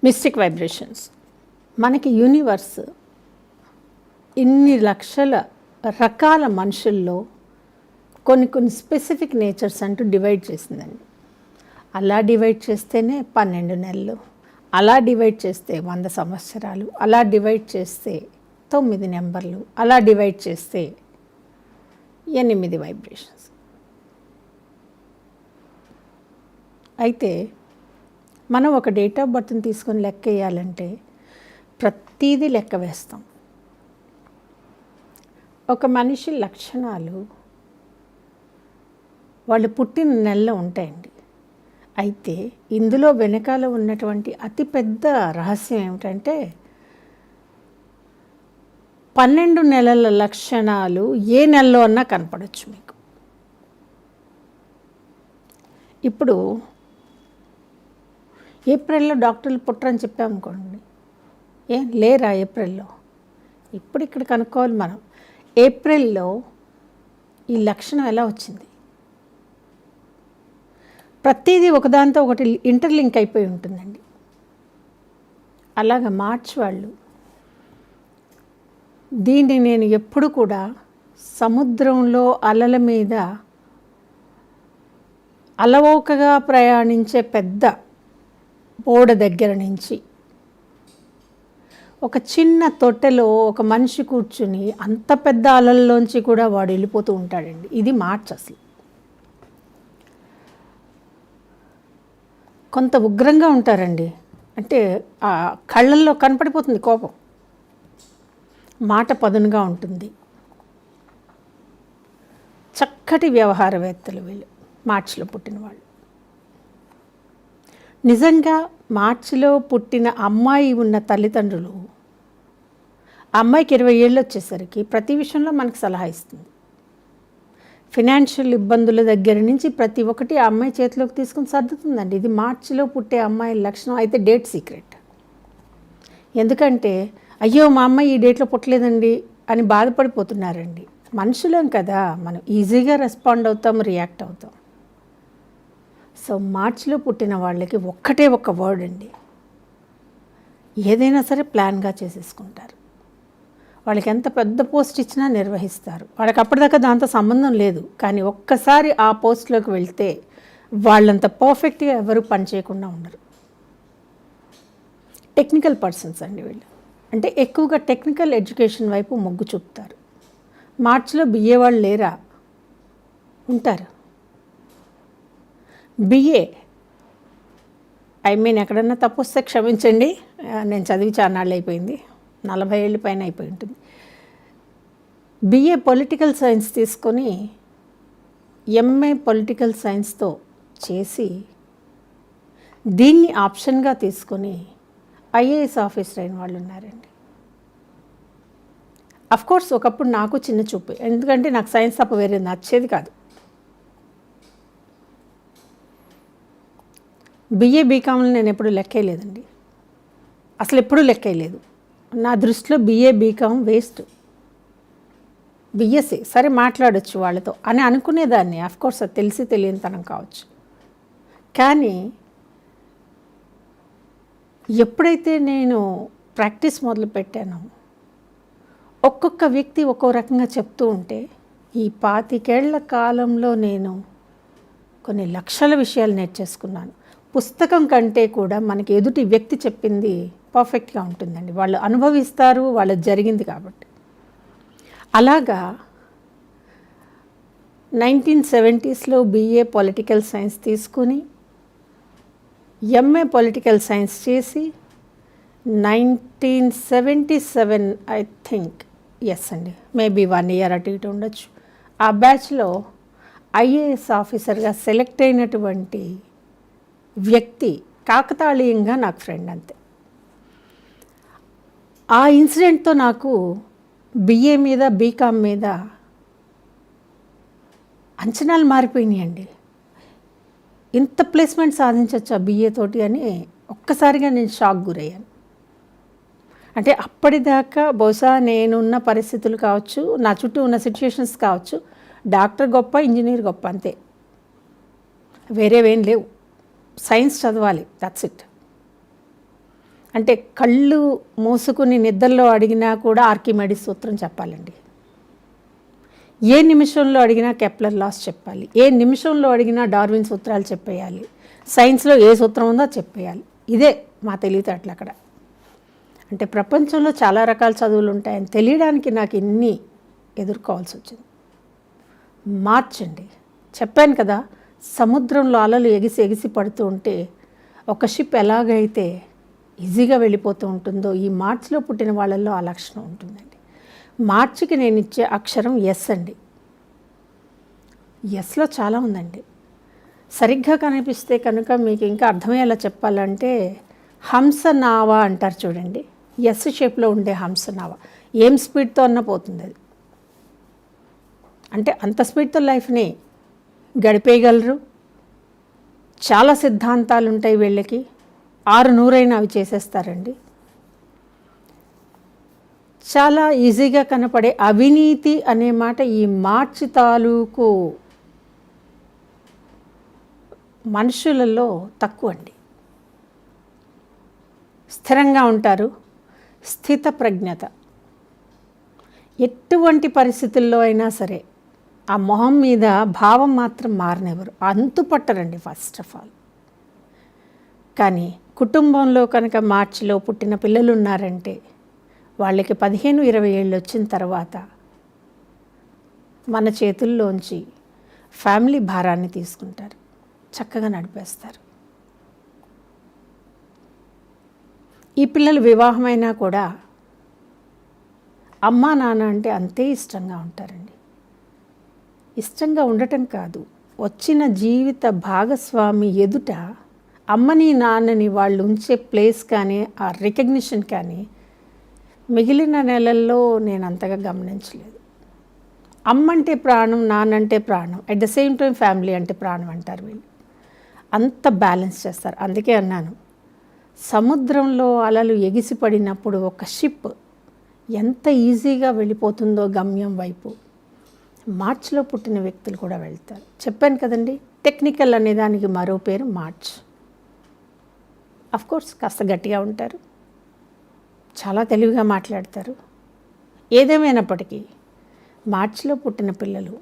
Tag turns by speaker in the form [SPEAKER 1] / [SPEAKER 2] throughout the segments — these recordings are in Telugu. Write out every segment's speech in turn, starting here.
[SPEAKER 1] Mystic vibrations. మనకి యూనివర్స్ ఇన్ని లక్షల రకాల మనుషుల్లో కొన్ని స్పెసిఫిక్ నేచర్స్ అంటూ డివైడ్ చేసిందండి. అలా డివైడ్ చేస్తేనే 12 నెలలు, అలా డివైడ్ చేస్తే 100 సంవత్సరాలు, అలా డివైడ్ చేస్తే 9 నెంబర్లు, అలా డివైడ్ చేస్తే 8 వైబ్రేషన్స్. అయితే మనం ఒక డేట్ ఆఫ్ బర్త్ని తీసుకొని లెక్క వేయాలంటే ప్రతీదీ లెక్క వేస్తాం. ఒక మనిషి లక్షణాలు వాళ్ళు పుట్టిన నెలలో ఉంటాయండి. అయితే ఇందులో వెనకాల ఉన్నటువంటి అతిపెద్ద రహస్యం ఏమిటంటే 12 నెలల లక్షణాలు ఏ నెలలో అన్నా కనపడవచ్చు మీకు. ఇప్పుడు ఏప్రిల్లో డాక్టర్లు పుట్టరని చెప్పామనుకోండి, ఏం లేరా ఏప్రిల్లో? ఇప్పుడు ఇక్కడ కనుక్కోవాలి మనం. ఏప్రిల్లో ఈ లక్షణం ఎలా వచ్చింది? ప్రతిదీ ఒకదాంతో ఒకటి ఇంటర్లింక్ అయిపోయి ఉంటుందండి. అలాగ మార్చి వాళ్ళు దీన్ని నేను ఎప్పుడు కూడా సముద్రంలో అలల మీద అలవోకగా ప్రయాణించే పెద్ద ఓడ దగ్గర నుంచి ఒక చిన్న తొట్టెలో ఒక మనిషి కూర్చుని అంత పెద్ద అలల్లోంచి కూడా వాడు వెళ్ళిపోతూ ఉంటాడండి. ఇది మార్చ్. అసలు కొంత ఉగ్రంగా ఉంటారండి. అంటే ఆ కళ్ళల్లో కనపడిపోతుంది కోపం. మాట పదునుగా ఉంటుంది. చక్కటి వ్యవహారవేత్తలు వీళ్ళు, మార్చిలో పుట్టిన వాళ్ళు. నిజంగా మార్చిలో పుట్టిన అమ్మాయి ఉన్న తల్లిదండ్రులు అమ్మాయికి 20 ఏళ్ళు వచ్చేసరికి ప్రతి విషయంలో మనకు సలహా ఇస్తుంది. ఫినాన్షియల్ ఇబ్బందుల దగ్గర నుంచి ప్రతి ఒక్కటి ఆ అమ్మాయి చేతిలోకి తీసుకుని సర్దుతుందండి. ఇది మార్చిలో పుట్టే అమ్మాయి లక్షణం. అయితే డేట్ సీక్రెట్. ఎందుకంటే అయ్యో మా అమ్మాయి ఈ డేట్లో పుట్టలేదండి అని బాధపడిపోతున్నారండి. మనుషులం కదా, మనం ఈజీగా రెస్పాండ్ అవుతాం, రియాక్ట్ అవుతాం. సో మార్చిలో పుట్టిన వాళ్ళకి ఒక్కటే ఒక్క వర్డ్ అండి, ఏదైనా సరే ప్లాన్గా చేసేసుకుంటారు. వాళ్ళకి ఎంత పెద్ద పోస్ట్ ఇచ్చినా నిర్వహిస్తారు. వాళ్ళకి అప్పటిదాకా దాంతో సంబంధం లేదు, కానీ ఒక్కసారి ఆ పోస్ట్లోకి వెళ్తే వాళ్ళంత పర్ఫెక్ట్గా ఎవరు పని చేయకుండా ఉండరు. టెక్నికల్ పర్సన్స్ అండి వీళ్ళు. అంటే ఎక్కువగా టెక్నికల్ ఎడ్యుకేషన్ వైపు మొగ్గు చూపుతారు. మార్చిలో బిఏ వాళ్ళు లేరా? ఉంటారు. బిఏ ఎక్కడన్నా తప్పు వస్తే క్షమించండి, నేను చదివి చాన్నాళ్ళు అయిపోయింది, 40 ఏళ్ళ పైన అయిపోయి ఉంటుంది. బిఏ పొలిటికల్ సైన్స్ తీసుకొని ఎంఏ పొలిటికల్ సైన్స్తో చేసి దీన్ని ఆప్షన్గా తీసుకొని ఐఏఎస్ ఆఫీసర్ అయిన వాళ్ళు ఉన్నారండి. అఫ్కోర్స్ ఒకప్పుడు నాకు చిన్న చూపు, ఎందుకంటే నాకు సైన్స్ తప్ప వేరే నచ్చేది కాదు. బిఏ బీకామ్లో నేను ఎప్పుడు లెక్కేయలేదండి, అసలు ఎప్పుడూ లెక్కేయలేదు. నా దృష్టిలో బిఏ బీకామ్ వేస్ట్. బిఎస్సి సరే మాట్లాడచ్చు వాళ్ళతో అని అనుకునేదాన్ని. అఫ్కోర్స్ అది తెలిసి తెలియనితనం కావచ్చు. కానీ ఎప్పుడైతే నేను ప్రాక్టీస్ మొదలు పెట్టానో ఒక్కొక్క వ్యక్తి ఒక్కో రకంగా చెప్తూ ఉంటే ఈ 25 ఏళ్ల కాలంలో నేను కొన్ని లక్షల విషయాలు నేర్చేసుకున్నాను. పుస్తకం కంటే కూడా మనకి ఎదుటి వ్యక్తి చెప్పింది పర్ఫెక్ట్గా ఉంటుందండి. వాళ్ళు అనుభవిస్తారు, వాళ్ళకి జరిగింది కాబట్టి. అలాగా 1970స్లో బిఏ పొలిటికల్ సైన్స్ తీసుకుని ఎంఏ పొలిటికల్ సైన్స్ చేసి 1977 ఐ థింక్, ఎస్ అండి, మేబీ 1 ఇయర్ అటు ఇటు ఉండొచ్చు, ఆ బ్యాచ్లో ఐఏఎస్ ఆఫీసర్గా సెలెక్ట్ అయినటువంటి వ్యక్తి కాకతాళీయంగా నాకు ఫ్రెండ్. అంతే. ఆ ఇన్సిడెంట్తో నాకు బిఏ మీద బీకామ్ మీద అంచనాలు మారిపోయినాయండి. ఇంత ప్లేస్మెంట్ సాధించవచ్చు ఆ బిఏ తోటి అని ఒక్కసారిగా నేను షాక్ గురయ్యాను. అంటే అప్పటిదాకా బహుశా నేనున్న పరిస్థితులు కావచ్చు, నా చుట్టూ ఉన్న సిచ్యుయేషన్స్ కావచ్చు, డాక్టర్ గొప్ప, ఇంజనీర్ గొప్ప, అంతే, వేరేవేం లేవు. సైన్స్ చదవాలి, దట్స్ ఇట్. అంటే కళ్ళు మూసుకుని నిద్రలో అడిగినా కూడా ఆర్కిమెడిస్ సూత్రం చెప్పాలండి. ఏ నిమిషంలో అడిగినా కెప్లర్ లాస్ చెప్పాలి. ఏ నిమిషంలో అడిగినా డార్విన్ సూత్రాలు చెప్పేయాలి. సైన్స్లో ఏ సూత్రం ఉందో చెప్పేయాలి. ఇదే మా తెలివితేటలు అక్కడ. అంటే ప్రపంచంలో చాలా రకాల చదువులు ఉంటాయని తెలియడానికి నాకు ఇన్ని ఎదుర్కోవాల్సి వచ్చింది. మార్చండి. చెప్పాను కదా, సముద్రంలో అలలు ఎగిసి ఎగిసి పడుతూ ఉంటే ఒక షిప్ ఎలాగైతే ఈజీగా వెళ్ళిపోతూ ఉంటుందో ఈ మార్చిలో పుట్టిన వాళ్ళల్లో ఆ లక్షణం ఉంటుందండి. మార్చికి నేను ఇచ్చే అక్షరం ఎస్ అండి. ఎస్లో చాలా ఉందండి. సరిగ్గా కనిపిస్తే కనుక మీకు ఇంకా అర్థమయ్యేలా చెప్పాలంటే హంసనావ అంటారు చూడండి. ఎస్ షేప్లో ఉండే హంసనావ ఏం స్పీడ్తో అన్న పోతుంది అది. అంటే అంత స్పీడ్తో లైఫ్ని గడిపేయగలరు. చాలా సిద్ధాంతాలు ఉంటాయి వీళ్ళకి. 600 అవి చేసేస్తారండి. చాలా ఈజీగా కనపడే అవినీతి అనే మాట ఈ మార్చి తాలూకు మనుషులలో తక్కువ అండి. స్థిరంగా ఉంటారు. స్థిత ప్రజ్ఞత. ఎటువంటి పరిస్థితుల్లో అయినా సరే ఆ మొహం మీద భావం మాత్రం మారనివ్వరు. అంతుపట్టరండి ఫస్ట్ ఆఫ్ ఆల్. కానీ కుటుంబంలో కనుక మార్చిలో పుట్టిన పిల్లలు ఉన్నారంటే వాళ్ళకి 15-20 ఏళ్ళు వచ్చిన తర్వాత మన చేతుల్లోంచి ఫ్యామిలీ భారాన్ని తీసుకుంటారు. చక్కగా నడిపేస్తారు. ఈ పిల్లలు వివాహమైనా కూడా అమ్మా నాన్న అంటే అంతే ఇష్టంగా ఉంటారండి. ఇష్టంగా ఉండటం కాదు, వచ్చిన జీవిత భాగస్వామి ఎదుట అమ్మని నాన్నని వాళ్ళు ఉంచే ప్లేస్ కానీ ఆ రికగ్నిషన్ కానీ మిగిలిన నెలల్లో నేను అంతగా గమనించలేదు. అమ్మ అంటే ప్రాణం, నాన్నంటే ప్రాణం, at the same time family అంటే ప్రాణం అంటారు వీళ్ళు. అంత బ్యాలెన్స్ చేస్తారు. అందుకే అన్నాను, సముద్రంలో అలలు ఎగిసిపడినప్పుడు ఒక షిప్ ఎంత ఈజీగా వెళ్ళిపోతుందో గమ్యం వైపు, మార్చ్లో పుట్టిన వ్యక్తులు కూడా వెళ్తారు. చెప్పాను కదండి, టెక్నికల్ అనే దానికి మరో పేరు మార్చ్. అఫ్కోర్స్ కాస్త గట్టిగా ఉంటారు, చాలా తెలివిగా మాట్లాడతారు. ఏదేమైనప్పటికీ మార్చిలో పుట్టిన పిల్లలు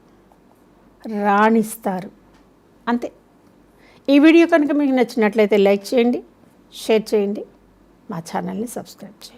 [SPEAKER 1] రాణిస్తారు అంతే. ఈ వీడియో కనుక మీకు నచ్చినట్లయితే లైక్ చేయండి, షేర్ చేయండి, మా ఛానల్ని సబ్స్క్రైబ్ చేయండి.